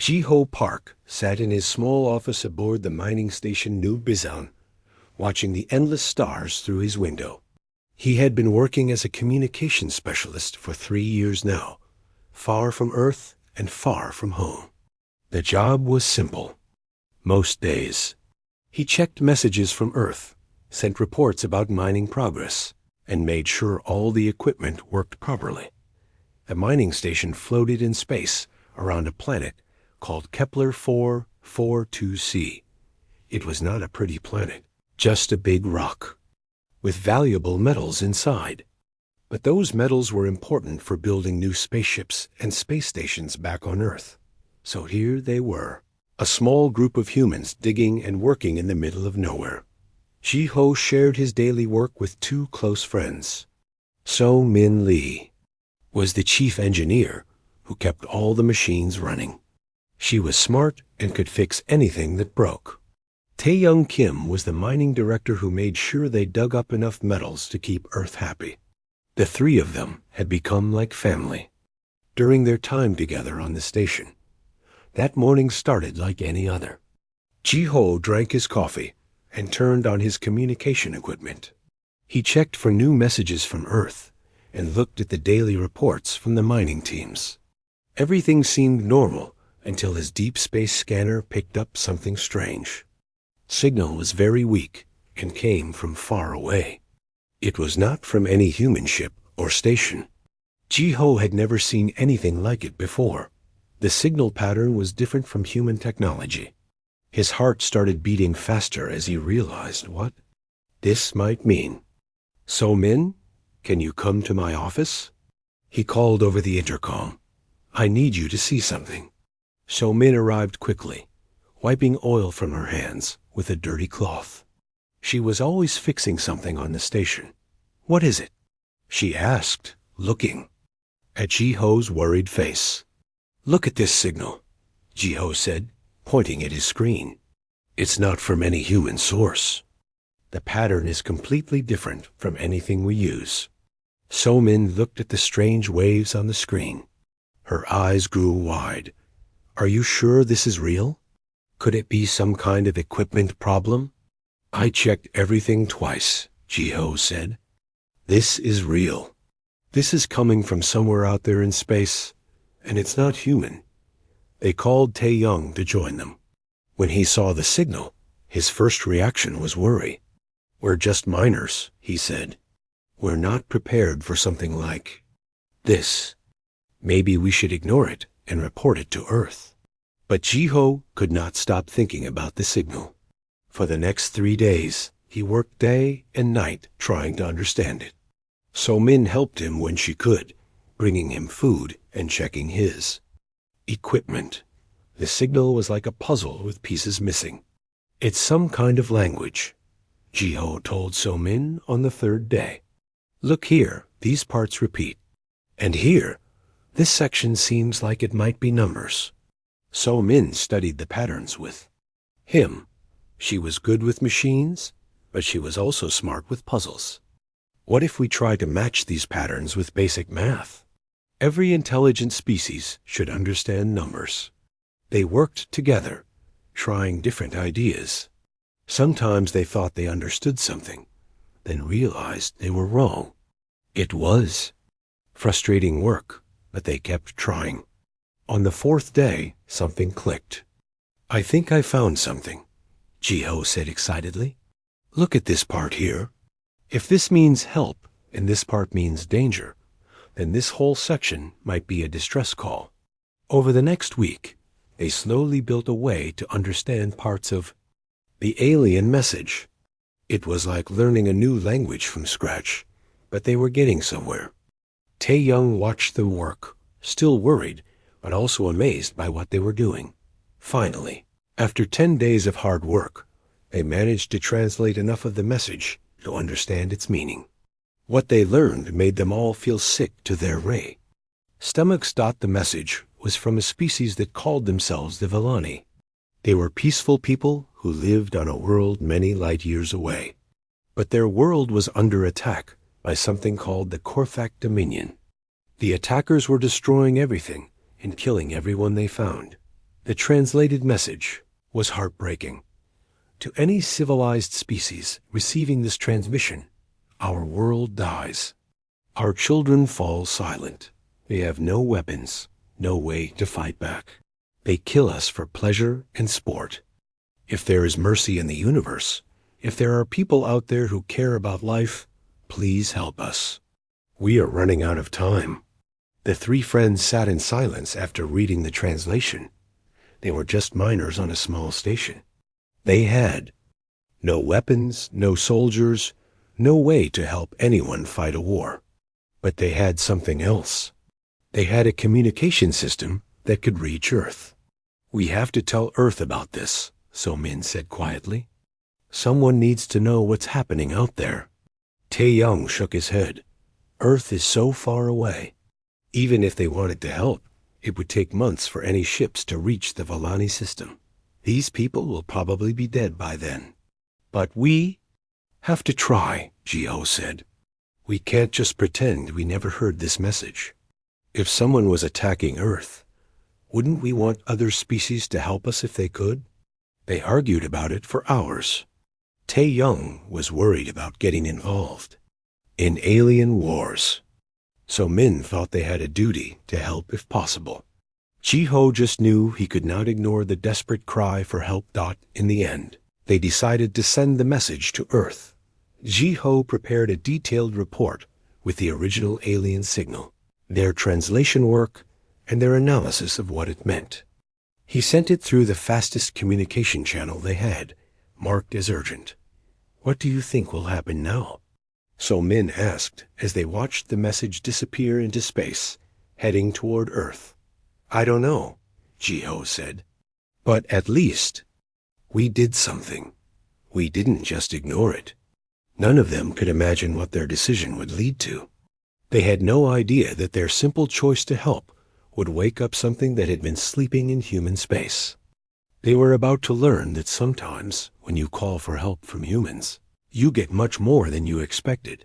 Ji-Ho Park sat in his small office aboard the mining station New Bizan, watching the endless stars through his window. He had been working as a communications specialist for 3 years now, far from Earth and far from home. The job was simple. Most days, he checked messages from Earth, sent reports about mining progress, and made sure all the equipment worked properly. The mining station floated in space around a planet called Kepler 442c. It was not a pretty planet, just a big rock, with valuable metals inside. But those metals were important for building new spaceships and space stations back on Earth. So here they were, a small group of humans digging and working in the middle of nowhere. Ji-Ho shared his daily work with 2 close friends. So-Min Lee was the chief engineer who kept all the machines running. She was smart and could fix anything that broke. Tae-Young Kim was the mining director who made sure they dug up enough metals to keep Earth happy. The 3 of them had become like family during their time together on the station. That morning started like any other. Ji-Ho drank his coffee and turned on his communication equipment. He checked for new messages from Earth and looked at the daily reports from the mining teams. Everything seemed normal until his deep space scanner picked up something strange. Signal was very weak and came from far away. It was not from any human ship or station. Ji-Ho had never seen anything like it before. The signal pattern was different from human technology. His heart started beating faster as he realized what this might mean. So-Min, can you come to my office? He called over the intercom. I need you to see something. So-Min arrived quickly, wiping oil from her hands with a dirty cloth. She was always fixing something on the station. What is it? She asked, looking at Ji-Ho's worried face. Look at this signal, Ji-Ho said, pointing at his screen. It's not from any human source. The pattern is completely different from anything we use. So-Min looked at the strange waves on the screen. Her eyes grew wide. Are you sure this is real? Could it be some kind of equipment problem? I checked everything twice, Ji-Ho said. This is real. This is coming from somewhere out there in space, and it's not human. They called Tae-Young to join them. When he saw the signal, his first reaction was worry. We're just miners, he said. We're not prepared for something like this. Maybe we should ignore it and report it to Earth. But Ji-Ho could not stop thinking about the signal. For the next 3 days, he worked day and night trying to understand it. So-Min helped him when she could, bringing him food and checking his equipment. The signal was like a puzzle with pieces missing. It's some kind of language, Ji-Ho told So-Min on the 3rd day. Look here, these parts repeat. And here, this section seems like it might be numbers. So-Min studied the patterns with him. She was good with machines, but she was also smart with puzzles. What if we try to match these patterns with basic math? Every intelligent species should understand numbers. They worked together, trying different ideas. Sometimes they thought they understood something, then realized they were wrong. It was frustrating work, but they kept trying. On the 4th day, something clicked. I think I found something, Ji-Ho said excitedly. Look at this part here. If this means help and this part means danger, then this whole section might be a distress call. Over the next week, they slowly built a way to understand parts of the alien message. It was like learning a new language from scratch, but they were getting somewhere. Tae-Young watched them work, still worried, but also amazed by what they were doing. Finally, after 10 days of hard work, they managed to translate enough of the message to understand its meaning. What they learned made them all feel sick to their ray. Stomachs. The message was from a species that called themselves the Villani. They were peaceful people who lived on a world many light years away. But their world was under attack by something called the Korthak Dominion. The attackers were destroying everything and killing everyone they found. The translated message was heartbreaking. To any civilized species receiving this transmission, our world dies. Our children fall silent. They have no weapons, no way to fight back. They kill us for pleasure and sport. If there is mercy in the universe, if there are people out there who care about life, please help us. We are running out of time. The three friends sat in silence after reading the translation. They were just miners on a small station. They had no weapons, no soldiers, no way to help anyone fight a war. But they had something else. They had a communication system that could reach Earth. We have to tell Earth about this, So Min said quietly. Someone needs to know what's happening out there. Tae Young shook his head. Earth is so far away. Even if they wanted to help, it would take months for any ships to reach the Volani system. These people will probably be dead by then. But we have to try, Ji-ho said. We can't just pretend we never heard this message. If someone was attacking Earth, wouldn't we want other species to help us if they could? They argued about it for hours. Tae Young was worried about getting involved in alien wars. So Min thought they had a duty to help if possible. Ji-ho just knew he could not ignore the desperate cry for help. In the end, they decided to send the message to Earth. Ji-ho prepared a detailed report with the original alien signal, their translation work, and their analysis of what it meant. He sent it through the fastest communication channel they had, marked as urgent. What do you think will happen now? So Min asked as they watched the message disappear into space, heading toward Earth. I don't know, Ji-ho said. But at least we did something. We didn't just ignore it. None of them could imagine what their decision would lead to. They had no idea that their simple choice to help would wake up something that had been sleeping in human space. They were about to learn that sometimes, when you call for help from humans, you get much more than you expected.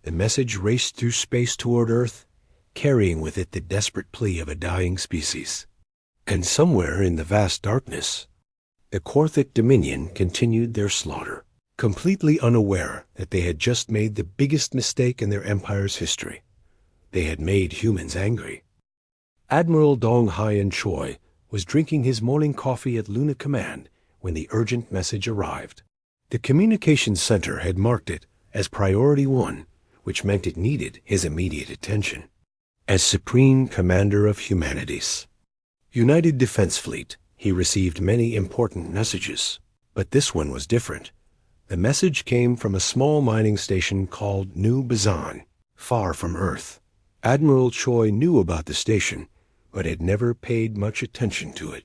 The message raced through space toward Earth, carrying with it the desperate plea of a dying species. And somewhere in the vast darkness, the Korthic Dominion continued their slaughter, completely unaware that they had just made the biggest mistake in their empire's history. They had made humans angry. Admiral Dong Hyen Choi was drinking his morning coffee at Luna Command when the urgent message arrived. The communications center had marked it as Priority 1, which meant it needed his immediate attention. As Supreme Commander of Humanities, United Defense Fleet, he received many important messages, but this one was different. The message came from a small mining station called New Bazan, far from Earth. Admiral Choi knew about the station, but had never paid much attention to it.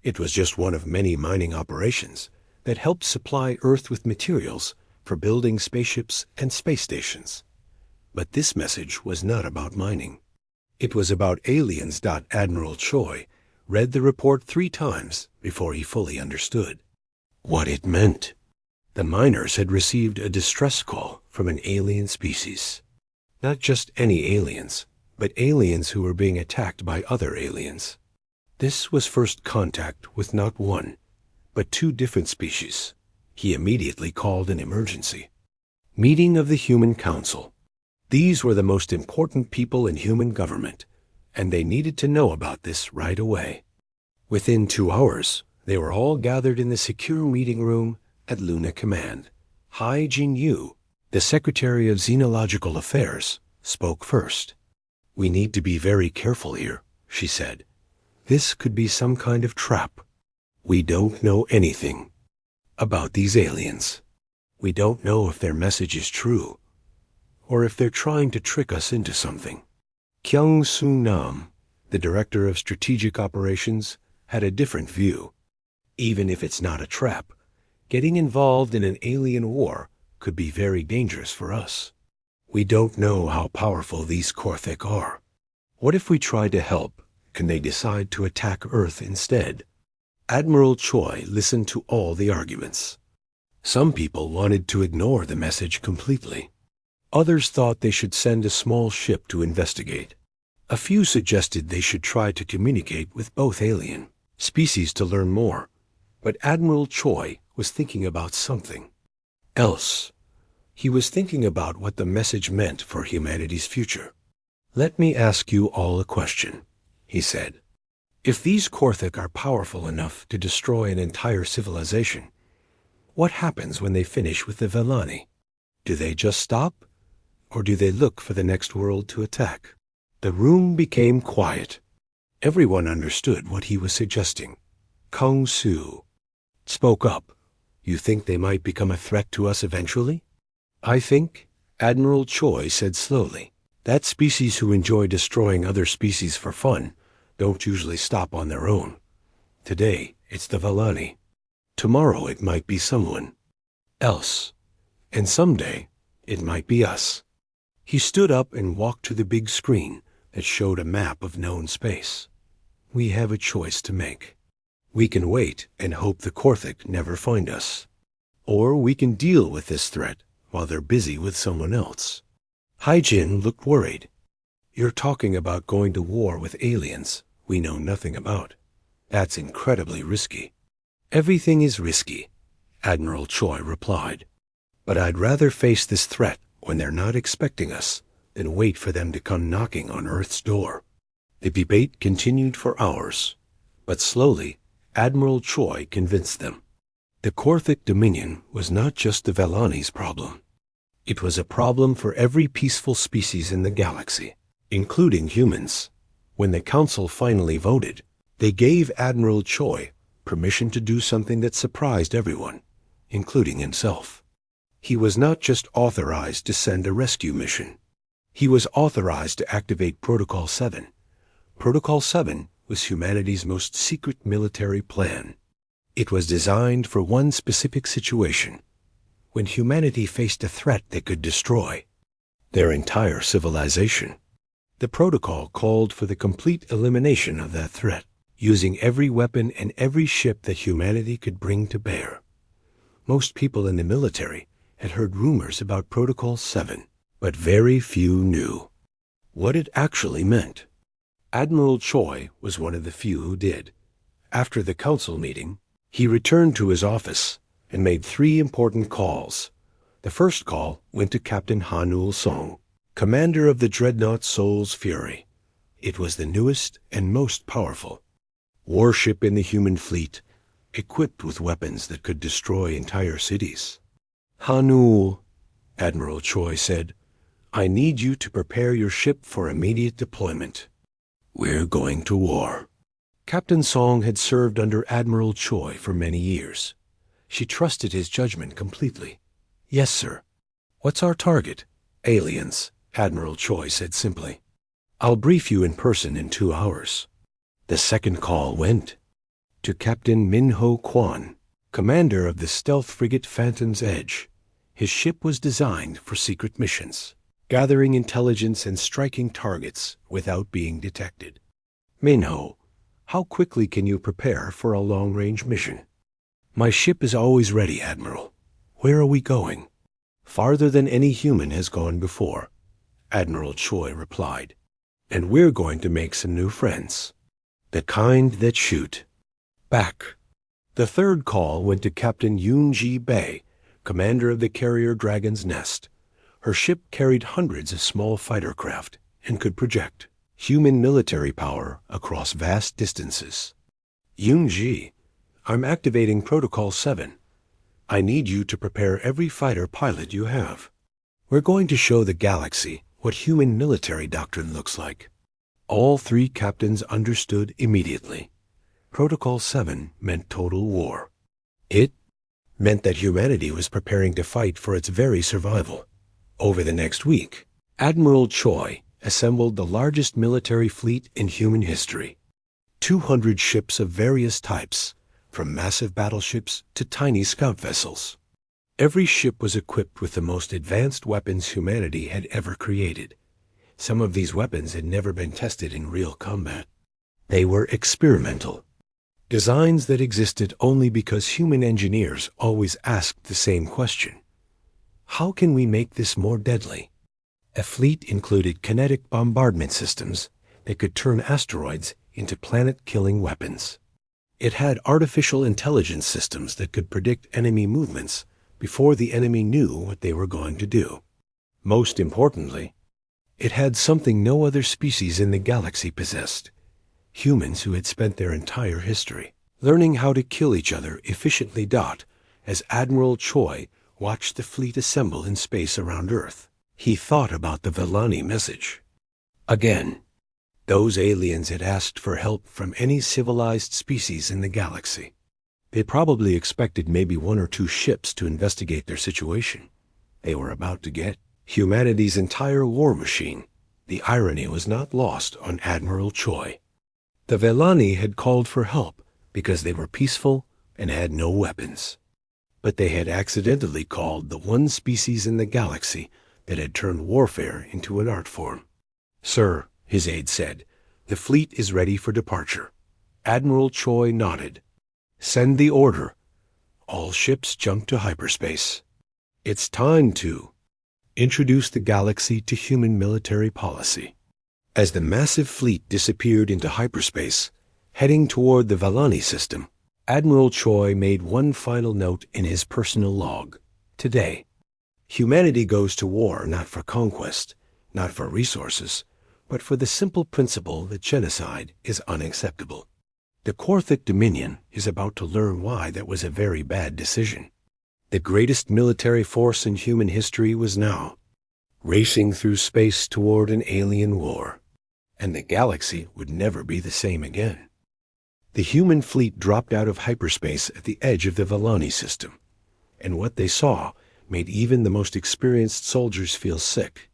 It was just one of many mining operations that helped supply Earth with materials for building spaceships and space stations. But this message was not about mining. It was about aliens. Admiral Choi read the report 3 times before he fully understood what it meant. The miners had received a distress call from an alien species. Not just any aliens, but aliens who were being attacked by other aliens. This was first contact with not one, but 2 different species. He immediately called an emergency. Meeting of the Human Council. These were the most important people in human government, and they needed to know about this right away. Within 2 hours, they were all gathered in the secure meeting room at Luna Command. Hai Jin-yu, the Secretary of Xenological Affairs, spoke first. We need to be very careful here, she said. This could be some kind of trap. We don't know anything about these aliens. We don't know if their message is true, or if they're trying to trick us into something. Kyung Soo-nam, the Director of Strategic Operations, had a different view. Even if it's not a trap, getting involved in an alien war could be very dangerous for us. We don't know how powerful these Korthic are. What if we try to help? Can they decide to attack Earth instead? Admiral Choi listened to all the arguments. Some people wanted to ignore the message completely. Others thought they should send a small ship to investigate. A few suggested they should try to communicate with both alien species to learn more. But Admiral Choi was thinking about something else. He was thinking about what the message meant for humanity's future. "Let me ask you all a question," he said. "If these Korthik are powerful enough to destroy an entire civilization, what happens when they finish with the Vellani? Do they just stop? Or do they look for the next world to attack?" The room became quiet. Everyone understood what he was suggesting. Kung Su spoke up. "You think they might become a threat to us eventually?" "I think," Admiral Choi said slowly, "that species who enjoy destroying other species for fun don't usually stop on their own. Today, it's the Vellani. Tomorrow it might be someone else. And someday, it might be us." He stood up and walked to the big screen that showed a map of known space. "We have a choice to make. We can wait and hope the Korthik never find us. Or we can deal with this threat while they're busy with someone else." Haijin looked worried. "You're talking about going to war with aliens we know nothing about. That's incredibly risky." "Everything is risky," Admiral Choi replied. "But I'd rather face this threat when they're not expecting us than wait for them to come knocking on Earth's door." The debate continued for hours, but slowly Admiral Choi convinced them. The Korthik Dominion was not just the Vellani's problem. It was a problem for every peaceful species in the galaxy, including humans. When the Council finally voted, they gave Admiral Choi permission to do something that surprised everyone, including himself. He was not just authorized to send a rescue mission. He was authorized to activate Protocol 7. Protocol 7 was humanity's most secret military plan. It was designed for one specific situation: when humanity faced a threat that could destroy their entire civilization. The protocol called for the complete elimination of that threat, using every weapon and every ship that humanity could bring to bear. Most people in the military had heard rumors about Protocol 7, but very few knew what it actually meant. Admiral Choi was one of the few who did. After the council meeting, he returned to his office and made 3 important calls. The first call went to Captain Hanul Song, commander of the dreadnought Soul's Fury. It was the newest and most powerful warship in the human fleet, equipped with weapons that could destroy entire cities. "Hanul," Admiral Choi said, "I need you to prepare your ship for immediate deployment. We're going to war." Captain Song had served under Admiral Choi for many years. She trusted his judgment completely. "Yes, sir." "What's our target?" "Aliens," Admiral Choi said simply. "I'll brief you in person in 2 hours." The second call went to Captain Minho Kwan, commander of the stealth frigate Phantom's Edge. His ship was designed for secret missions, gathering intelligence and striking targets without being detected. "Minho, how quickly can you prepare for a long-range mission?" "My ship is always ready, Admiral." "Where are we going?" "Farther than any human has gone before," Admiral Choi replied. "And we're going to make some new friends. The kind that shoot back." The third call went to Captain Yoon-ji Bae, commander of the carrier Dragon's Nest. Her ship carried hundreds of small fighter craft and could project human military power across vast distances. "Yoon-ji, I'm activating Protocol 7. I need you to prepare every fighter pilot you have. We're going to show the galaxy what human military doctrine looks like." All 3 captains understood immediately. Protocol 7 meant total war. It meant that humanity was preparing to fight for its very survival. Over the next week, Admiral Choi assembled the largest military fleet in human history. 200 ships of various types, from massive battleships to tiny scout vessels. Every ship was equipped with the most advanced weapons humanity had ever created. Some of these weapons had never been tested in real combat. They were experimental, designs that existed only because human engineers always asked the same question: how can we make this more deadly? A fleet included kinetic bombardment systems that could turn asteroids into planet-killing weapons. It had artificial intelligence systems that could predict enemy movements before the enemy knew what they were going to do. Most importantly, it had something no other species in the galaxy possessed: humans who had spent their entire history learning how to kill each other efficiently. As Admiral Choi watched the fleet assemble in space around Earth, he thought about the Vellani message. Again, those aliens had asked for help from any civilized species in the galaxy. They probably expected maybe 1 or 2 ships to investigate their situation. They were about to get humanity's entire war machine. The irony was not lost on Admiral Choi. The Vellani had called for help because they were peaceful and had no weapons. But they had accidentally called the one species in the galaxy that had turned warfare into an art form. "Sir," his aide said, "the fleet is ready for departure." Admiral Choi nodded. "Send the order. All ships jump to hyperspace. It's time to introduce the galaxy to human military policy." As the massive fleet disappeared into hyperspace, heading toward the Vellani system, Admiral Choi made one final note in his personal log. "Today, humanity goes to war not for conquest, not for resources, but for the simple principle that genocide is unacceptable. The Korthic Dominion is about to learn why that was a very bad decision." The greatest military force in human history was now racing through space toward an alien war, and the galaxy would never be the same again. The human fleet dropped out of hyperspace at the edge of the Vellani system, and what they saw made even the most experienced soldiers feel sick.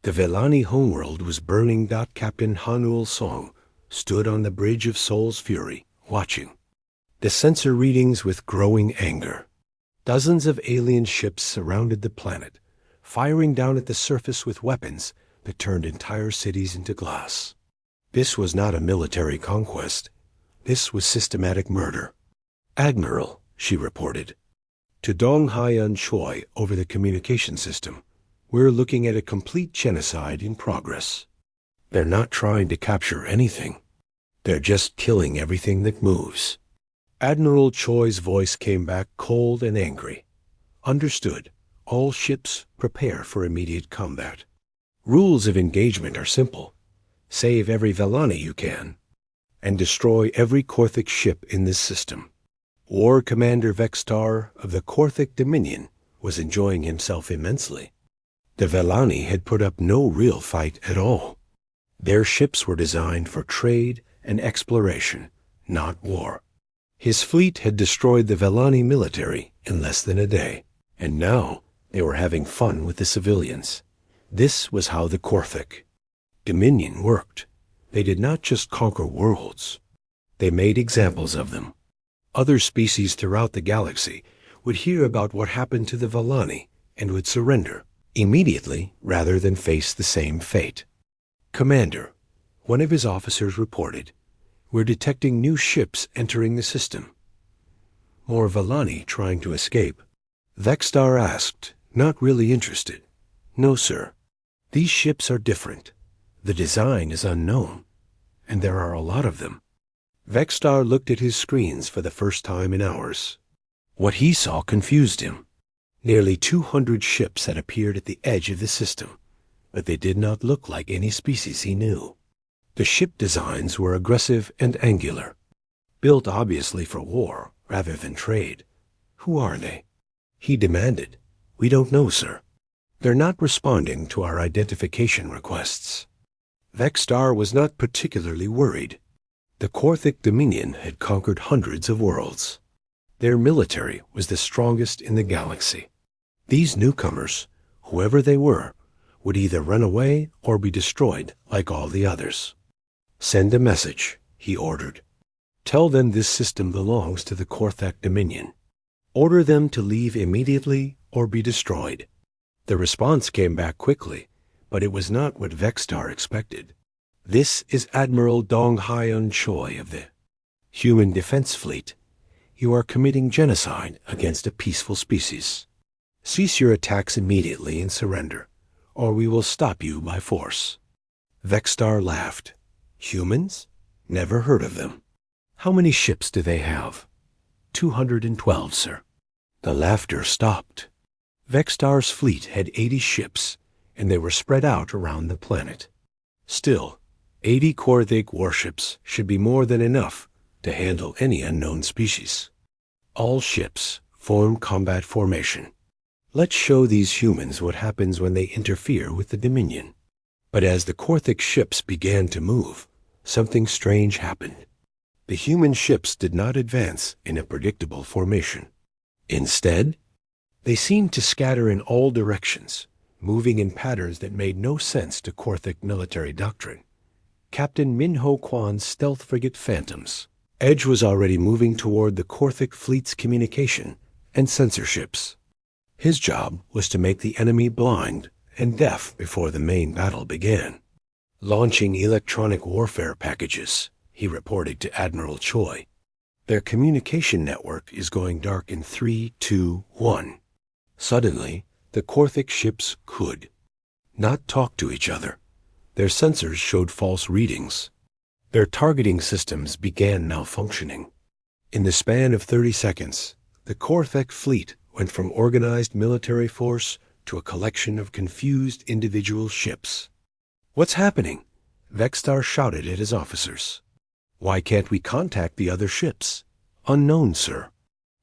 The Vellani homeworld was burning. Captain Hanul Song stood on the bridge of Soul's Fury, watching the sensor readings with growing anger. Dozens of alien ships surrounded the planet, firing down at the surface with weapons that turned entire cities into glass. This was not a military conquest. This was systematic murder. "Admiral," she reported to Dong Haiyan Choi over the communication system, "we're looking at a complete genocide in progress. They're not trying to capture anything. They're just killing everything that moves." Admiral Choi's voice came back cold and angry. "Understood. All ships prepare for immediate combat. Rules of engagement are simple. Save every Vellani you can, and destroy every Korthic ship in this system." War Commander Vextar of the Korthic Dominion was enjoying himself immensely. The Vellani had put up no real fight at all. Their ships were designed for trade and exploration, not war. His fleet had destroyed the Vellani military in less than a day, and now they were having fun with the civilians. This was how the Korthic Dominion worked. They did not just conquer worlds. They made examples of them. Other species throughout the galaxy would hear about what happened to the Vellani and would surrender immediately rather than face the same fate. "Commander," one of his officers reported, "we're detecting new ships entering the system. More Vellani trying to escape." Vextar asked, not really interested. "No, sir. These ships are different. The design is unknown, and there are a lot of them." Vextar looked at his screens for the first time in hours. What he saw confused him. Nearly 200 ships had appeared at the edge of the system, but they did not look like any species he knew. The ship designs were aggressive and angular, built obviously for war rather than trade. "Who are they?" he demanded. "We don't know, sir. They're not responding to our identification requests." Vextar was not particularly worried. The Korthic Dominion had conquered hundreds of worlds. Their military was the strongest in the galaxy. These newcomers, whoever they were, would either run away or be destroyed like all the others. "Send a message," he ordered. "Tell them this system belongs to the Korthic Dominion. Order them to leave immediately or be destroyed." The response came back quickly, but it was not what Vextar expected. "This is Admiral Dong Haiyan Choi of the Human Defense Fleet. You are committing genocide against a peaceful species. Cease your attacks immediately and surrender, or we will stop you by force." Vextar laughed. "Humans? Never heard of them." How many ships do they have? 212, sir. The laughter stopped. Vextar's fleet had 80 ships, and they were spread out around the planet. Still, 80 Korthig warships should be more than enough to handle any unknown species. All ships form combat formation. Let's show these humans what happens when they interfere with the Dominion. But as the Korthig ships began to move, something strange happened. The human ships did not advance in a predictable formation. Instead, they seemed to scatter in all directions, moving in patterns that made no sense to Korthig military doctrine. Captain Minho Kwan's stealth frigate Phantoms. Edge was already moving toward the Korthig fleet's communication and sensor ships. His job was to make the enemy blind and deaf before the main battle began. Launching electronic warfare packages, he reported to Admiral Choi. Their communication network is going dark in 3, 2, 1. Suddenly, the Korthig ships could not talk to each other. Their sensors showed false readings. Their targeting systems began malfunctioning. In the span of 30 seconds, the Korthig fleet went from organized military force to a collection of confused individual ships. "What's happening?" Vextar shouted at his officers. "Why can't we contact the other ships?" "Unknown, sir.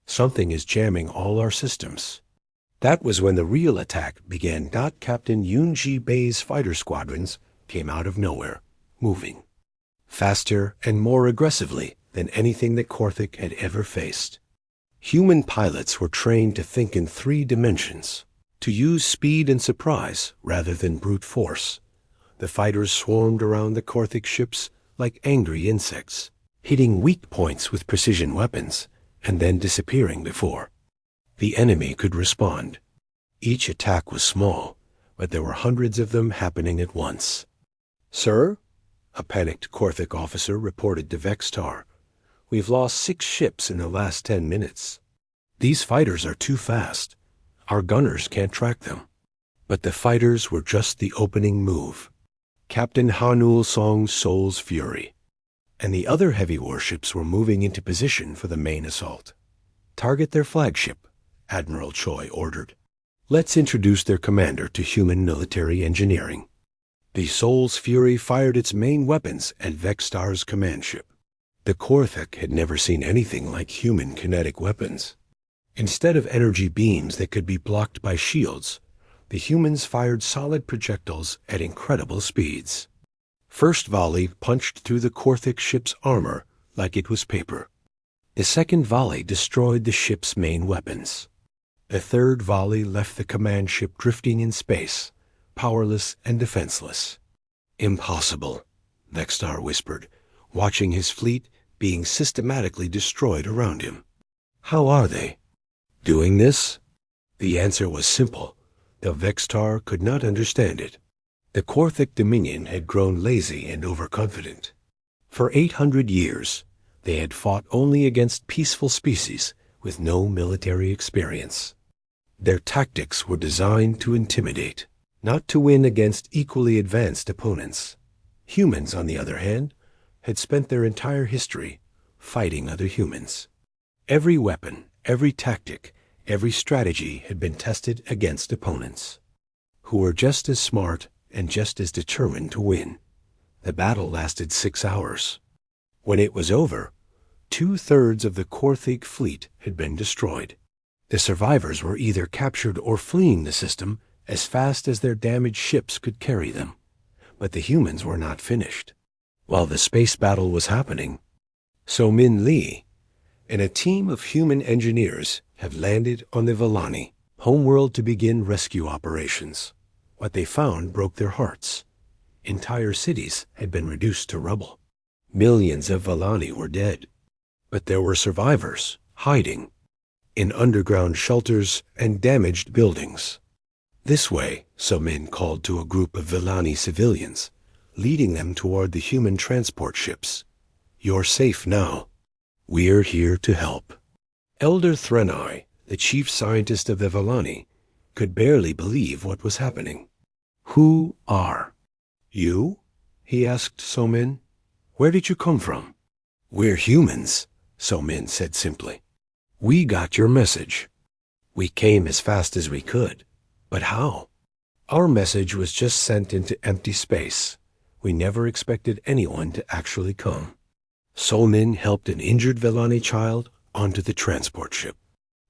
Something is jamming all our systems." That was when the real attack began. Captain Yoonji Bei's fighter squadrons came out of nowhere, moving faster and more aggressively than anything that Korthig had ever faced. Human pilots were trained to think in 3 dimensions, to use speed and surprise rather than brute force. The fighters swarmed around the Korthig ships like angry insects, hitting weak points with precision weapons and then disappearing before the enemy could respond. Each attack was small, but there were hundreds of them happening at once. "Sir," a panicked Korthig officer reported to Vextar, "we've lost 6 ships in the last 10 minutes. These fighters are too fast. Our gunners can't track them." But the fighters were just the opening move. Captain Hanul Song's Soul's Fury and the other heavy warships were moving into position for the main assault. "Target their flagship," Admiral Choi ordered. "Let's introduce their commander to human military engineering." The Soul's Fury fired its main weapons at Vextar's command ship. The Korthig had never seen anything like human kinetic weapons. Instead of energy beams that could be blocked by shields, the humans fired solid projectiles at incredible speeds. First volley punched through the Korthig ship's armor like it was paper. The second volley destroyed the ship's main weapons. The third volley left the command ship drifting in space, powerless and defenseless. "Impossible," Vextar whispered, watching his fleet being systematically destroyed around him. "How are they doing this?" The answer was simple, though Vextar could not understand it. The Korthig Dominion had grown lazy and overconfident. For 800 years, they had fought only against peaceful species with no military experience. Their tactics were designed to intimidate, not to win against equally advanced opponents. Humans, on the other hand, had spent their entire history fighting other humans. Every weapon, every tactic, every strategy had been tested against opponents who were just as smart and just as determined to win. The battle lasted 6 hours. When it was over, 2/3 of the Korthig fleet had been destroyed. The survivors were either captured or fleeing the system as fast as their damaged ships could carry them. But the humans were not finished. While the space battle was happening, So-Min Lee and a team of human engineers have landed on the Vellani homeworld to begin rescue operations. What they found broke their hearts. Entire cities had been reduced to rubble. Millions of Vellani were dead. But there were survivors hiding in underground shelters and damaged buildings. "This way," So-Min called to a group of Vellani civilians, leading them toward the human transport ships. "You're safe now. We're here to help." Elder Threnai, the chief scientist of the Vellani, could barely believe what was happening. "Who are you?" he asked So-Min. "Where did you come from?" "We're humans," So Min said simply. "We got your message. We came as fast as we could. But how? Our message was just sent into empty space. We never expected anyone to actually come." So Min helped an injured Vellani child onto the transport ship.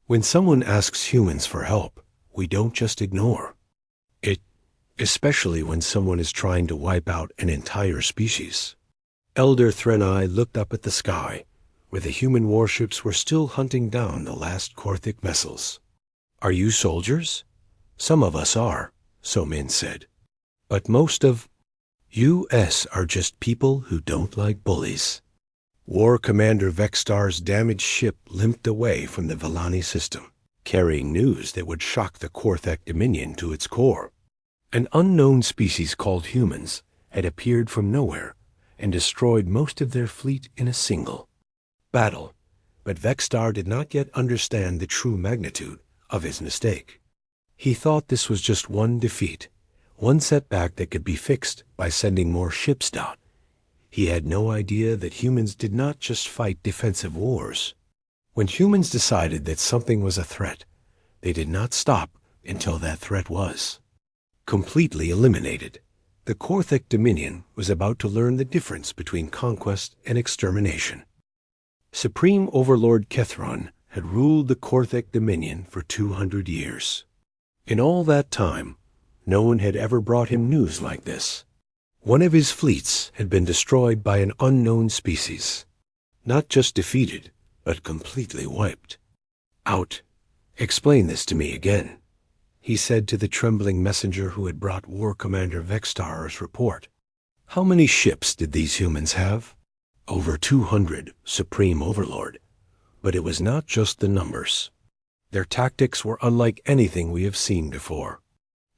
When someone asks humans for help, we don't just ignore it, especially when someone is trying to wipe out an entire species. Elder Threnai looked up at the sky, where the human warships were still hunting down the last Korthic vessels. "Are you soldiers?" "Some of us are," So Min said. "But most of us are just people who don't like bullies." War Commander Vextar's damaged ship limped away from the Vellani system, carrying news that would shock the Korthek Dominion to its core. An unknown species called humans had appeared from nowhere and destroyed most of their fleet in a single battle, but Vextar did not yet understand the true magnitude of his mistake. He thought this was just one defeat, one setback that could be fixed by sending more ships down. He had no idea that humans did not just fight defensive wars. When humans decided that something was a threat, they did not stop until that threat was completely eliminated. The Korthek Dominion was about to learn the difference between conquest and extermination. Supreme Overlord Kethron had ruled the Korthek Dominion for 200 years. In all that time, no one had ever brought him news like this. One of his fleets had been destroyed by an unknown species. Not just defeated, but completely wiped out. "Explain this to me again," he said to the trembling messenger who had brought War Commander Vextar's report. "How many ships did these humans have?" "Over 200, Supreme Overlord. But it was not just the numbers. Their tactics were unlike anything we have seen before.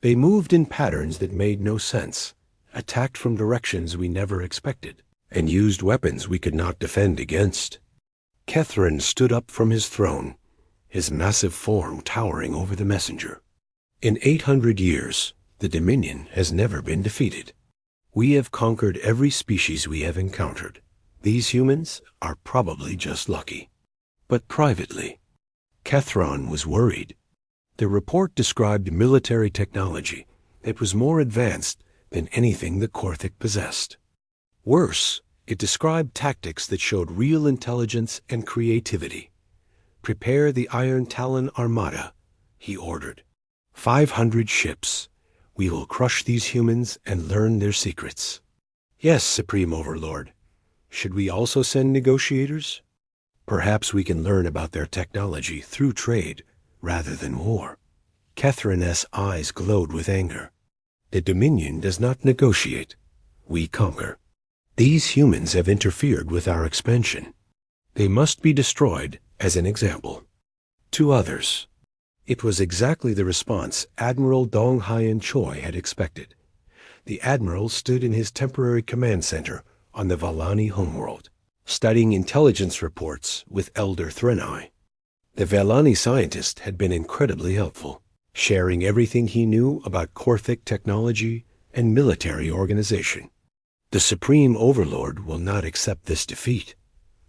They moved in patterns that made no sense, attacked from directions we never expected, and used weapons we could not defend against." Kethron stood up from his throne, his massive form towering over the messenger. "In 800 years, the Dominion has never been defeated. We have conquered every species we have encountered. These humans are probably just lucky." But privately, Kethron was worried. The report described military technology that was more advanced than anything the Korthik possessed. Worse, it described tactics that showed real intelligence and creativity. "Prepare the Iron Talon Armada," he ordered. 500 ships. We will crush these humans and learn their secrets." "Yes, Supreme Overlord. Should we also send negotiators? Perhaps we can learn about their technology through trade rather than war." Kethron's eyes glowed with anger. "The Dominion does not negotiate. We conquer. These humans have interfered with our expansion. They must be destroyed as an example to others." It was exactly the response Admiral Dong Hyen Choi had expected. The Admiral stood in his temporary command center on the Vellani homeworld, studying intelligence reports with Elder Threnai. The Vellani scientist had been incredibly helpful, sharing everything he knew about Korthik technology and military organization. "The Supreme Overlord will not accept this defeat,"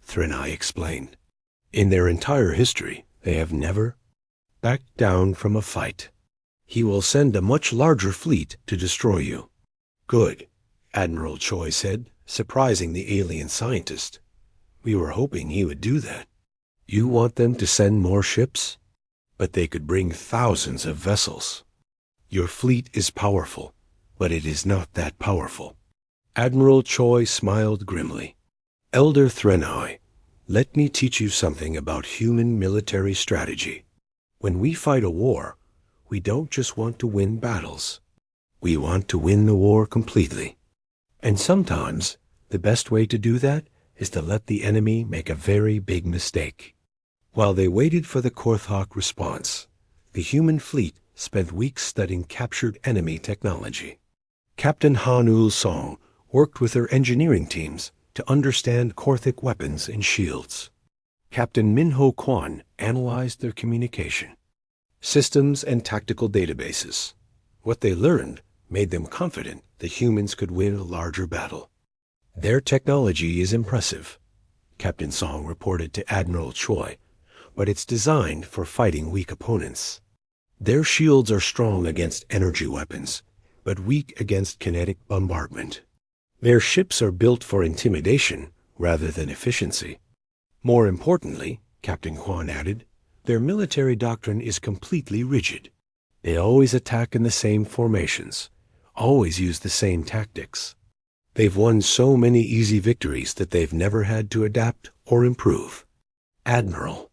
Threnai explained. "In their entire history, they have never backed down from a fight. He will send a much larger fleet to destroy you." "Good," Admiral Choi said, surprising the alien scientist. "We were hoping he would do that." "You want them to send more ships? But they could bring thousands of vessels. Your fleet is powerful, but it is not that powerful." Admiral Choi smiled grimly. "Elder Threnai, let me teach you something about human military strategy. When we fight a war, we don't just want to win battles. We want to win the war completely. And sometimes the best way to do that is to let the enemy make a very big mistake." While they waited for the Korthok response, the human fleet spent weeks studying captured enemy technology. Captain Han-Ul Song worked with her engineering teams to understand Korthik weapons and shields. Captain Min-Ho Kwan analyzed their communication, systems, and tactical databases. What they learned made them confident that humans could win a larger battle. "Their technology is impressive. Captain Song reported to Admiral Choi, but it's designed for fighting weak opponents. Their shields are strong against energy weapons, but weak against kinetic bombardment. Their ships are built for intimidation rather than efficiency. More importantly, Captain Kwan added, their military doctrine is completely rigid. They always attack in the same formations, always use the same tactics. They've won so many easy victories that they've never had to adapt or improve. Admiral.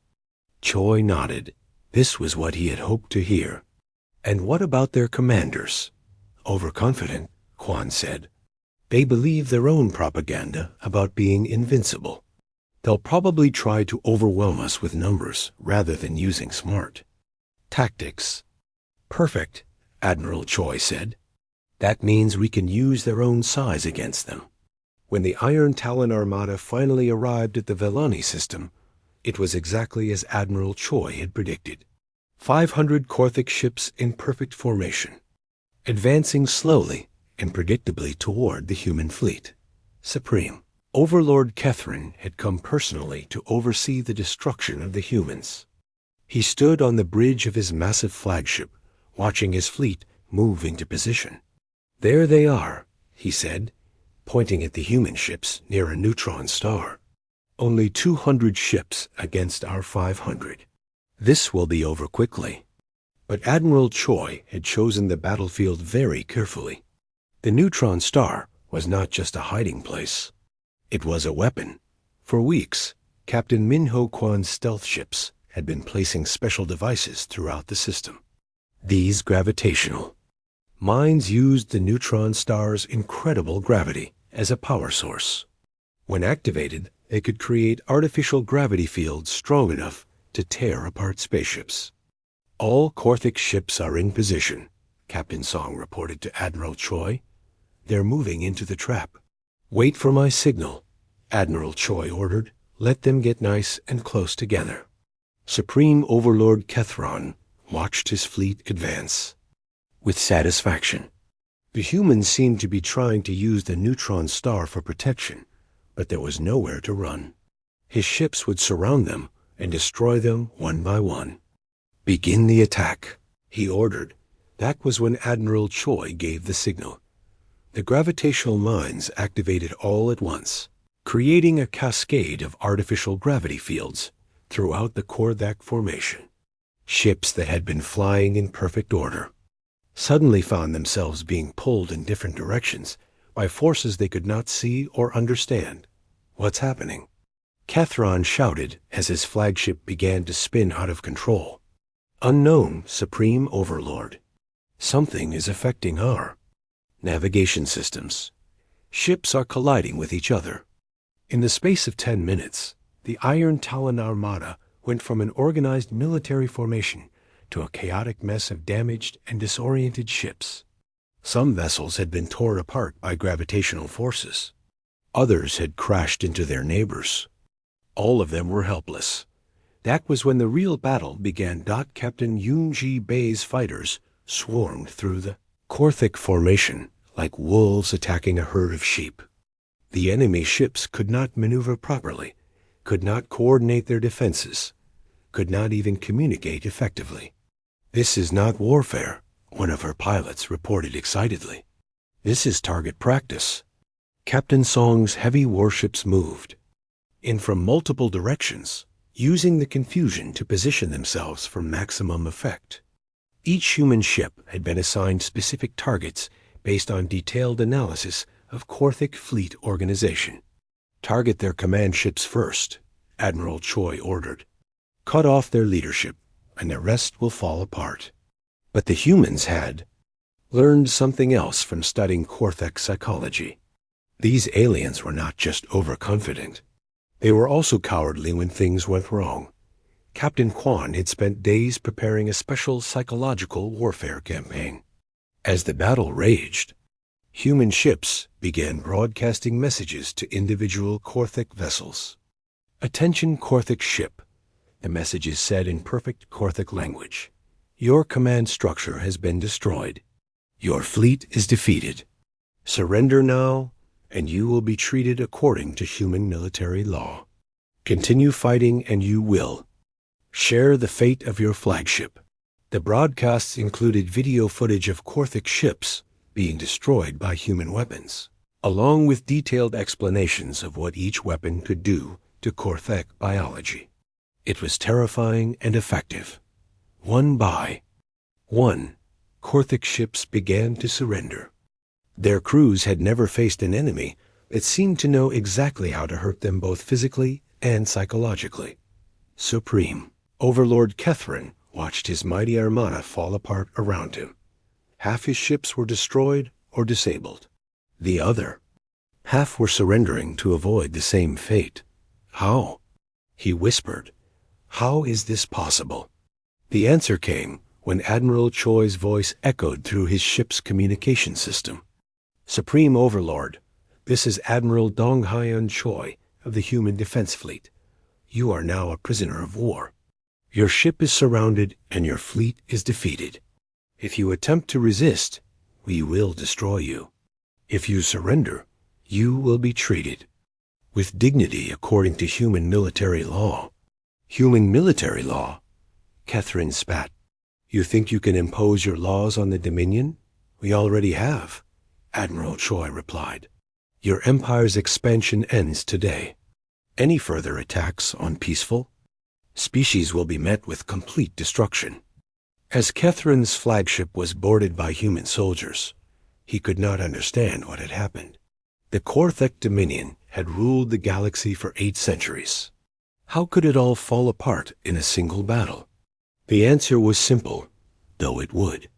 Choi nodded. This was what he had hoped to hear. And what about their commanders? Overconfident, Kwan said. They believe their own propaganda about being invincible. They'll probably try to overwhelm us with numbers rather than using smart tactics. Perfect, Admiral Choi said. That means we can use their own size against them. When the Iron Talon Armada finally arrived at the Velani system, it was exactly as Admiral Choi had predicted. 500 Korthic ships in perfect formation, advancing slowly and predictably toward the human fleet. Supreme Overlord Kethrin had come personally to oversee the destruction of the humans. He stood on the bridge of his massive flagship, watching his fleet move into position. There they are, he said, pointing at the human ships near a neutron star. Only 200 ships against our 500. This will be over quickly. But Admiral Choi had chosen the battlefield very carefully. The neutron star was not just a hiding place. It was a weapon. For weeks, Captain Min-ho Kwan's stealth ships had been placing special devices throughout the system. These gravitational mines used the neutron star's incredible gravity as a power source. When activated, they could create artificial gravity fields strong enough to tear apart spaceships. All Korthic ships are in position, Captain Song reported to Admiral Choi. They're moving into the trap. Wait for my signal, Admiral Choi ordered. Let them get nice and close together. Supreme Overlord Kethron watched his fleet advance with satisfaction. The humans seemed to be trying to use the neutron star for protection, but there was nowhere to run. His ships would surround them and destroy them one by one. Begin the attack, he ordered. That was when Admiral Choi gave the signal. The gravitational mines activated all at once, creating a cascade of artificial gravity fields throughout the Korthak formation. Ships that had been flying in perfect order suddenly found themselves being pulled in different directions by forces they could not see or understand. What's happening? Kethron shouted as his flagship began to spin out of control. Unknown, Supreme Overlord. Something is affecting our navigation systems. Ships are colliding with each other. In the space of 10 minutes, the Iron Talon Armada went from an organized military formation to a chaotic mess of damaged and disoriented ships. Some vessels had been torn apart by gravitational forces. Others had crashed into their neighbors. All of them were helpless. That was when the real battle began. Captain Yoon-ji Bei's fighters swarmed through the Korthic formation like wolves attacking a herd of sheep. The enemy ships could not maneuver properly, could not coordinate their defenses, could not even communicate effectively. This is not warfare, one of her pilots reported excitedly. This is target practice. Captain Song's heavy warships moved in from multiple directions, using the confusion to position themselves for maximum effect. Each human ship had been assigned specific targets based on detailed analysis of Korthic fleet organization. Target their command ships first, Admiral Choi ordered. Cut off their leadership, and the rest will fall apart. But the humans had learned something else from studying Korthic psychology. These aliens were not just overconfident. They were also cowardly when things went wrong. Captain Kwan had spent days preparing a special psychological warfare campaign. As the battle raged, human ships began broadcasting messages to individual Korthic vessels. Attention Korthic ship, the messages said in perfect Korthic language. Your command structure has been destroyed. Your fleet is defeated. Surrender now, and you will be treated according to human military law. Continue fighting and you will. Share the fate of your flagship. The broadcasts included video footage of Korthic ships being destroyed by human weapons, along with detailed explanations of what each weapon could do to Korthic biology. It was terrifying and effective. One by one, Korthic ships began to surrender. Their crews had never faced an enemy that seemed to know exactly how to hurt them both physically and psychologically. Supreme Overlord Kethrin watched his mighty armada fall apart around him. Half his ships were destroyed or disabled. The other half were surrendering to avoid the same fate. How? He whispered. How is this possible? The answer came when Admiral Choi's voice echoed through his ship's communication system. Supreme Overlord, this is Admiral Donghyun Choi of the Human Defense Fleet. You are now a prisoner of war. Your ship is surrounded and your fleet is defeated. If you attempt to resist, we will destroy you. If you surrender, you will be treated with dignity according to human military law. Human military law? Kethrin spat. You think you can impose your laws on the Dominion? We already have, Admiral Choi replied. Your empire's expansion ends today. Any further attacks on peaceful species will be met with complete destruction. As Kethrin's flagship was boarded by human soldiers, he could not understand what had happened. The Korthic Dominion had ruled the galaxy for 8 centuries. How could it all fall apart in a single battle? The answer was simple, though it would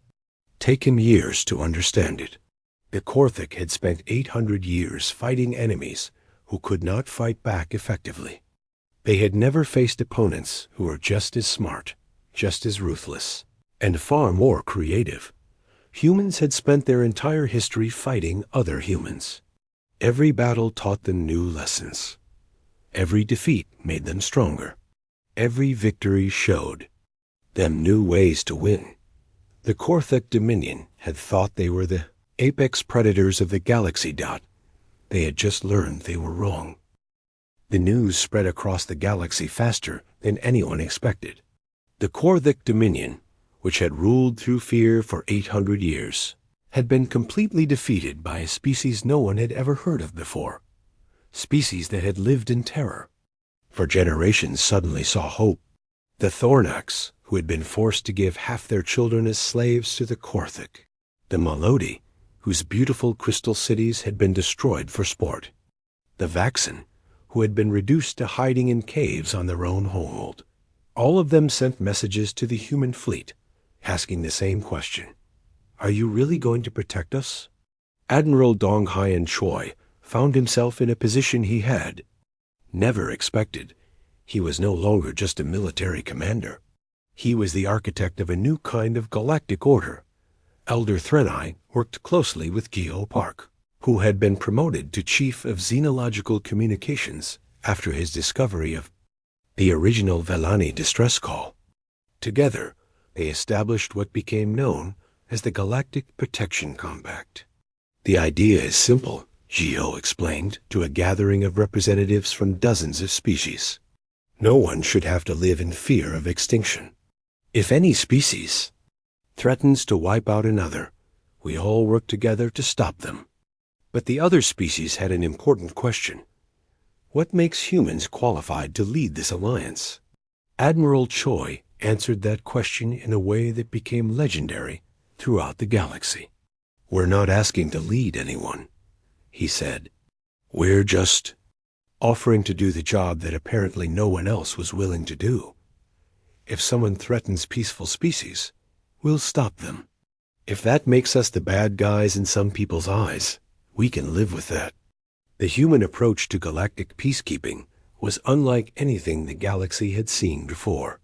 take him years to understand it. The Korthic had spent 800 years fighting enemies who could not fight back effectively. They had never faced opponents who were just as smart, just as ruthless, and far more creative. Humans had spent their entire history fighting other humans. Every battle taught them new lessons. Every defeat made them stronger. Every victory showed them new ways to win. The Korthic Dominion had thought they were the apex predators of the galaxy. They had just learned they were wrong. The news spread across the galaxy faster than anyone expected. The Korthic Dominion, which had ruled through fear for 800 years, had been completely defeated by a species no one had ever heard of before. Species that had lived in terror for generations suddenly saw hope. The Thornax, who had been forced to give half their children as slaves to the Korthic. The Melody, whose beautiful crystal cities had been destroyed for sport. The Vaxen, who had been reduced to hiding in caves on their own homeworld. All of them sent messages to the human fleet, asking the same question. Are you really going to protect us? Admiral Donghyun Choi found himself in a position he had never expected. He was no longer just a military commander. He was the architect of a new kind of galactic order. Elder Threnai worked closely with Geo Park, who had been promoted to Chief of Xenological Communications after his discovery of the original Velani distress call. Together, they established what became known as the Galactic Protection Compact. The idea is simple, Geo explained to a gathering of representatives from dozens of species. No one should have to live in fear of extinction. If any species threatens to wipe out another, we all work together to stop them. But the other species had an important question. What makes humans qualified to lead this alliance? Admiral Choi answered that question in a way that became legendary throughout the galaxy. We're not asking to lead anyone, he said. We're just offering to do the job that apparently no one else was willing to do. If someone threatens peaceful species, we'll stop them. If that makes us the bad guys in some people's eyes, we can live with that. The human approach to galactic peacekeeping was unlike anything the galaxy had seen before.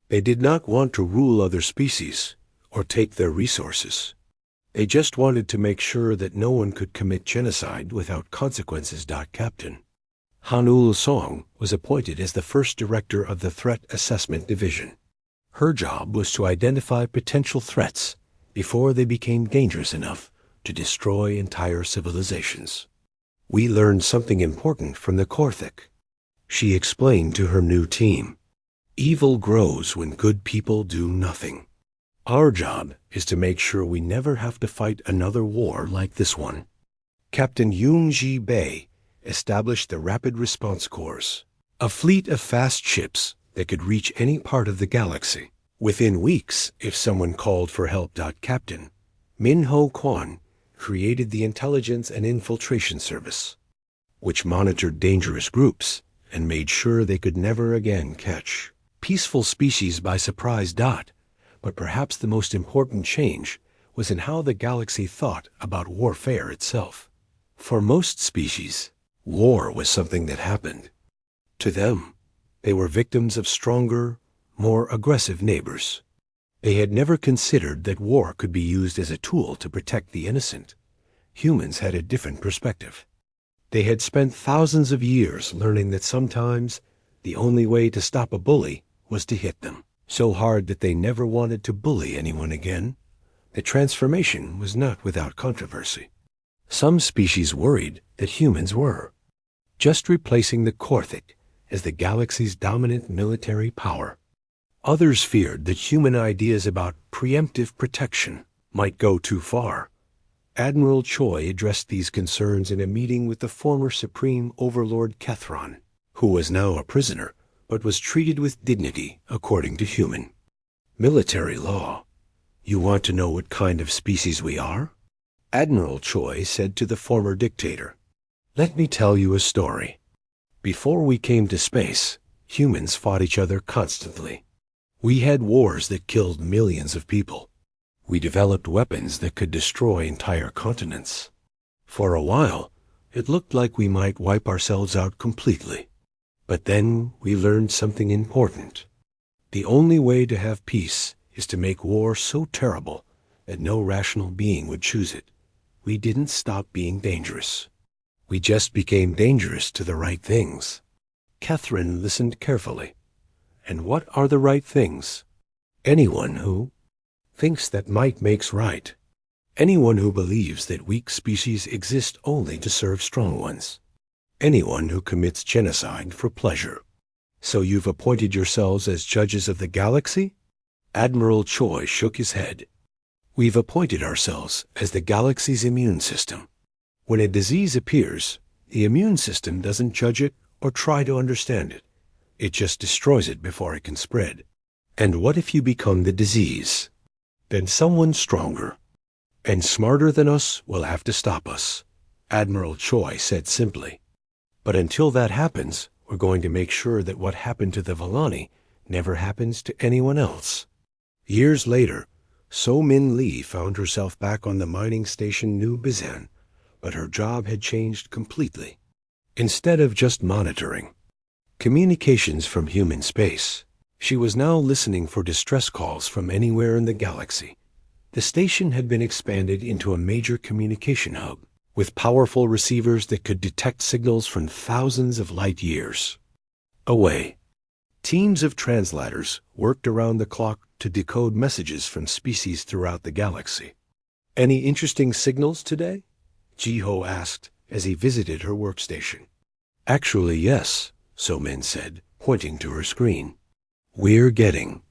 They did not want to rule other species or take their resources. They just wanted to make sure that no one could commit genocide without consequences. Captain Hanul Song was appointed as the first director of the Threat Assessment Division. Her job was to identify potential threats before they became dangerous enough to destroy entire civilizations. We learned something important from the Korthic, She explained to her new team. Evil grows when good people do nothing. Our job is to make sure we never have to fight another war like this one. Captain Yoon-ji Bae established the Rapid Response Corps, a fleet of fast ships that could reach any part of the galaxy within weeks if someone called for help. Captain Min-ho Kwon created the Intelligence and Infiltration Service, which monitored dangerous groups and made sure they could never again catch peaceful species by surprise. But perhaps the most important change was in how the galaxy thought about warfare itself. For most species, war was something that happened. To them, they were victims of stronger, more aggressive neighbors. They had never considered that war could be used as a tool to protect the innocent. Humans had a different perspective. They had spent thousands of years learning that sometimes the only way to stop a bully was to hit them so hard that they never wanted to bully anyone again. The transformation was not without controversy. Some species worried that humans were just replacing the Korthic as the galaxy's dominant military power. Others feared that human ideas about preemptive protection might go too far. Admiral Choi addressed these concerns in a meeting with the former Supreme Overlord Kethron, who was now a prisoner, but was treated with dignity according to human military law. You want to know what kind of species we are? Admiral Choi said to the former dictator. Let me tell you a story. Before we came to space, humans fought each other constantly. We had wars that killed millions of people. We developed weapons that could destroy entire continents. For a while, it looked like we might wipe ourselves out completely. But then we learned something important. The only way to have peace is to make war so terrible that no rational being would choose it. We didn't stop being dangerous. We just became dangerous to the right things. Catherine listened carefully. And what are the right things? Anyone who thinks that might makes right. Anyone who believes that weak species exist only to serve strong ones. Anyone who commits genocide for pleasure. So you've appointed yourselves as judges of the galaxy? Admiral Choi shook his head. We've appointed ourselves as the galaxy's immune system. When a disease appears, the immune system doesn't judge it or try to understand it. It just destroys it before it can spread. And what if you become the disease? Then someone stronger and smarter than us will have to stop us, Admiral Choi said simply. But until that happens, we're going to make sure that what happened to the Vellani never happens to anyone else. Years later, So Min Lee found herself back on the mining station New Bizan, but her job had changed completely. Instead of just monitoring communications from human space, she was now listening for distress calls from anywhere in the galaxy. The station had been expanded into a major communication hub, with powerful receivers that could detect signals from thousands of light years away. Teams of translators worked around the clock to decode messages from species throughout the galaxy. Any interesting signals today? Ji-ho asked as he visited her workstation. Actually, yes, So Min said, pointing to her screen. We're getting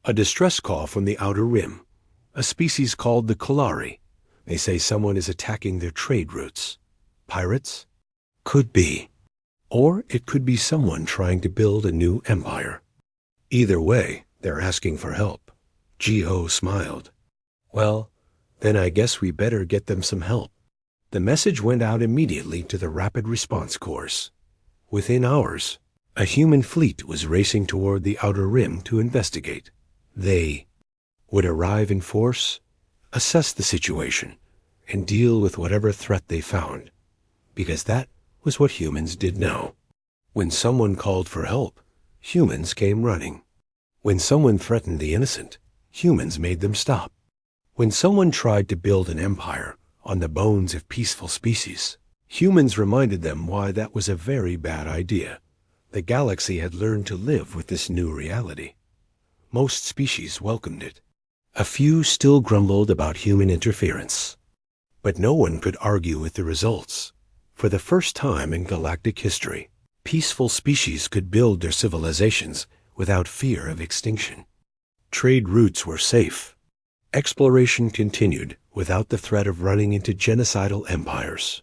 a distress call from the Outer Rim, a species called the Kalari. They say someone is attacking their trade routes. Pirates? Could be. Or it could be someone trying to build a new empire. Either way, they're asking for help. Ji-ho smiled. Well, then I guess we better get them some help. The message went out immediately to the Rapid Response Corps. Within hours, a human fleet was racing toward the Outer Rim to investigate. They would arrive in force, assess the situation, and deal with whatever threat they found, because that was what humans did now. When someone called for help, humans came running. When someone threatened the innocent, humans made them stop. When someone tried to build an empire on the bones of peaceful species, humans reminded them why that was a very bad idea. The galaxy had learned to live with this new reality. Most species welcomed it. A few still grumbled about human interference. But no one could argue with the results. For the first time in galactic history, peaceful species could build their civilizations without fear of extinction. Trade routes were safe. Exploration continued without the threat of running into genocidal empires.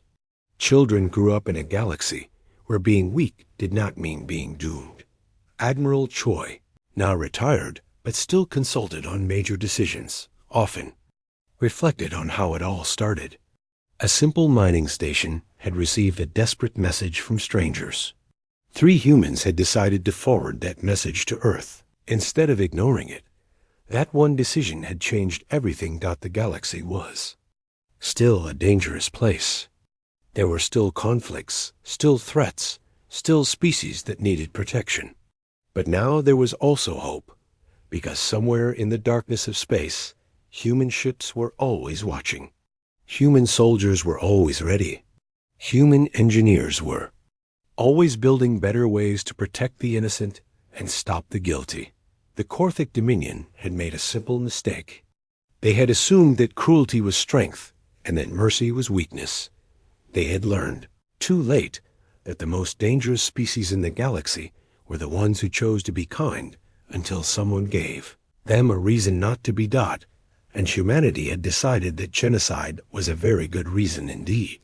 Children grew up in a galaxy where being weak did not mean being doomed. Admiral Choi, now retired but still consulted on major decisions, often reflected on how it all started. A simple mining station had received a desperate message from strangers. 3 humans had decided to forward that message to Earth. Instead of ignoring it, that one decision had changed everything. The galaxy was still a dangerous place. There were still conflicts, still threats, still species that needed protection. But now there was also hope, because somewhere in the darkness of space, human ships were always watching. Human soldiers were always ready. Human engineers were always building better ways to protect the innocent and stop the guilty. The Korthic Dominion had made a simple mistake. They had assumed that cruelty was strength and that mercy was weakness. They had learned, too late, that the most dangerous species in the galaxy were the ones who chose to be kind until someone gave them a reason not to be. And humanity had decided that genocide was a very good reason indeed.